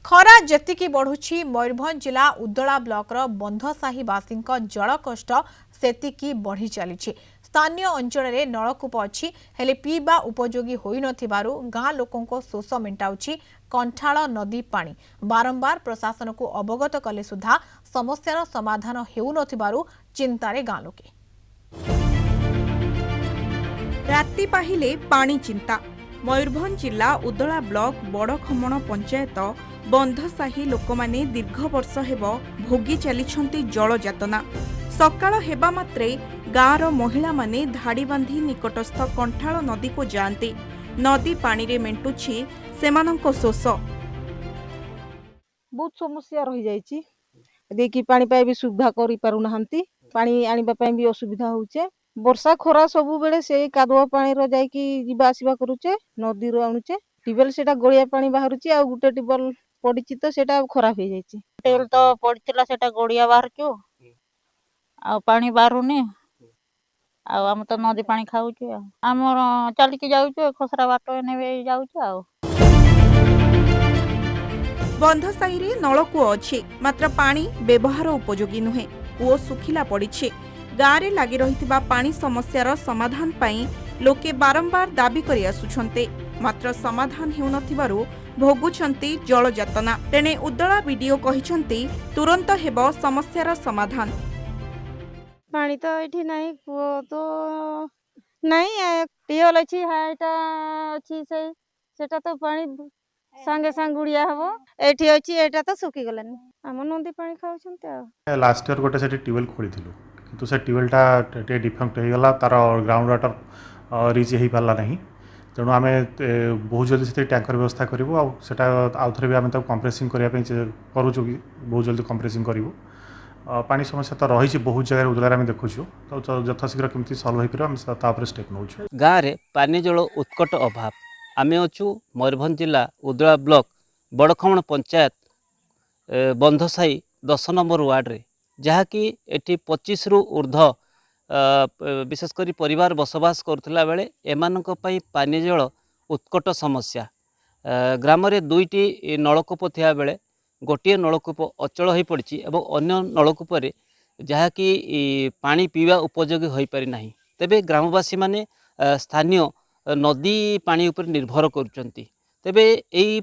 खरा जेतिकी बढ़ुछि मयूरभंज जिला उदला ब्लॉकर बंधसाही बासी जल कष्ट सेतिकी बढ़ी चली। स्थानीय अंचल में नलकूप अच्छी हेले पीवा उपयोगी होई नथिबारु गाँ लोकों शोष मेटाउछि कंठाल नदी पानी। बारंबार प्रशासन को अवगत कले सुधा समस्यार समाधान हेउ नथिबारु चिंतारे गाँ लोके। राति पाहिले पानी चिंता। मयूरभंज जिला उदला ब्लॉक बड़खमण पंचायत बंधसाही लोकमाने दीर्घ वर्ष हेब भोगी चलिछंती जल जातना। सकाळ हेबा मात्रे गाँर महिला माने धाड़ी बांधी निकटस्थ कंठाल नदी को जाती। नदी पानी रे मेंटुछि सेमानंको शोष। बहुत समस्या रही जाइछि देखि पानी पाई भी सुविधा करि पारु नहंती। पानी आनिबा पई भी असुविधा होउचे। वर्षा खरा सबु बेले से कादुआ पानी रो जाईकी जिबा आसीबा करूचे। नदी रो आनुचे टिबल सेटा गळिया पानी बाहरुची आ गुटे टिबल पडिछि तो सेटा खराब हे जाइछि। टेल तो पड़िथिला सेटा गड़िया बाहर क्यों आ पानी बाहरुनी आ हम तो नदी पानी खाउछु आ हमर चलिकी जाउछु खसरा बाटो नेबे जाउछु आ। बंधसाही रे नलकूप अछि मात्र पानी व्यवहार उपयोगी नुहे। कूओ सुखिला पड़िछि। गाँव में लगी रही पानी समस्यार समाधान पाई लोके बारंबार दाबी करि आसुछन्ते मात्र समाधान हेउ नथिबारु भोगुछन्ती जल जातना। तेणे उदला वीडियो कहिछन्ती तुरंत हेब समस्यार समाधान। पानी तो एठी नहीं कूओ तो नहीं टियोल अछि हाटा अछि सेटा तो पानी संगे संग गुड़िया हबो। एठी अछि एटा तो सुखी गलानी। हम नदी पानी खाउछन्ते आ। लास्ट ईयर गोटे सेठी ट्यूबवेल खोलिथिलु किंतु से ट्यूबवेलटा टे डिफेक्ट हो गला तार ग्राउंड वाटर रीच हो पारा ना। तेणु आम बहुत जल्दी से टैंकर व्यवस्था करूँ आउटा आउ थे भी आम कंप्रेसिंग करने करूँ कि बहुत जल्दी कंप्रेसिंग करूँ। पानी समस्या तो रही बहुत जगह उदलार आम देखुचु तो यथाशीघ्र केमती सल्व हो स्टेप नौ। गाँव में पानी जल उत्कट अभाव। आम अच्छु मयूरभंज जिला उदला ब्लॉक बड़खमण पंचायत बंधसाही 10 नंबर वार्ड जहाँकि एटी 25 रु ऊर्ध्व विशेषकर परिवार बसवास करुला बेले एमानक पई पानी जल उत्कट समस्या। ग्राम रे 2टी नलकूप थिया बेले गोटे नलकूप अचल हो पड़ी एवं अन्य नलकूप जहाँकि पानी पीवा उपयोगी हो पारि नाही। तेबे ग्रामवासी माने स्थानीय नदी पानी उपर निर्भर करुचंती। तेबे एई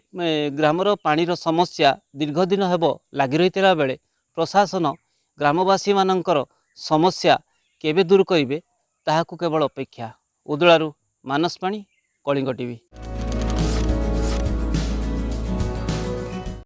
ग्रामर पानीर समस्या दीर्घ दिन हेब लगी रही बेले प्रशासन ग्रामवासी मानकर समस्या केबे दूर करिवे ताहाकु केवल अपेक्षा। उदलारू मानस पाणी, कलिंग टीवी।